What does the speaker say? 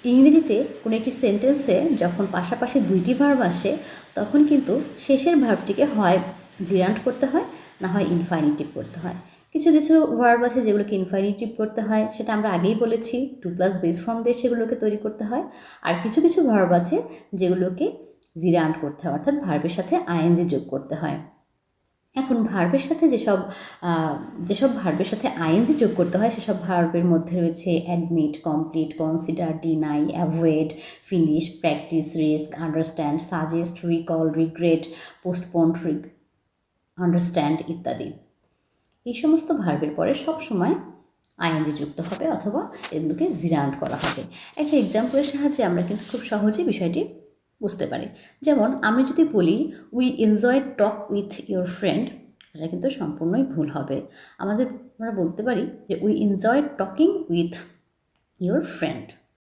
ইংরেজিতে কোনো একটি সেন্টেন্সে যখন পাশাপাশি দুইটি ভার্ব আসে তখন কিন্তু শেষের ভার্বটিকে হয় জিরান্ট করতে হয়, না হয় ইনফাইনিটিভ করতে হয়। কিছু কিছু ভার্ব আছে যেগুলোকে ইনফাইনিটিভ করতে হয়, সেটা আমরা আগেই বলেছি, 2+ বেস ফর্ম দিয়ে সেগুলোকে তৈরি করতে হয়। আর কিছু কিছু ভার্ব আছে যেগুলোকে জিরান্ট করতে হয়, অর্থাৎ ভার্বের সাথে আইএনজি যোগ করতে হয়। এখন ভার্বের সাথে যেসব ভার্বের সাথে আইএনজি যোগ করতে হয় সেসব ভার্বের মধ্যে রয়েছে admit, complete, consider, deny, avoid, finish, practice, risk, understand, suggest, recall, regret, postpone, understand ইত্যাদি। এই সমস্ত ভার্বের পরে সবসময় আইএনজি যুক্ত হবে অথবা এগুলোকে জিরান্ট করা হবে। একটা এক্সাম্পলের সাহায্যে আমরা কিন্তু খুব সহজেই বিষয়টি বুঝতে পারি। যেমন আমি যদি বলি we enjoy talk with your friend, এটা কিন্তু সম্পূর্ণই ভুল হবে। আমরা বলতে পারি যে we enjoy talking with your friend.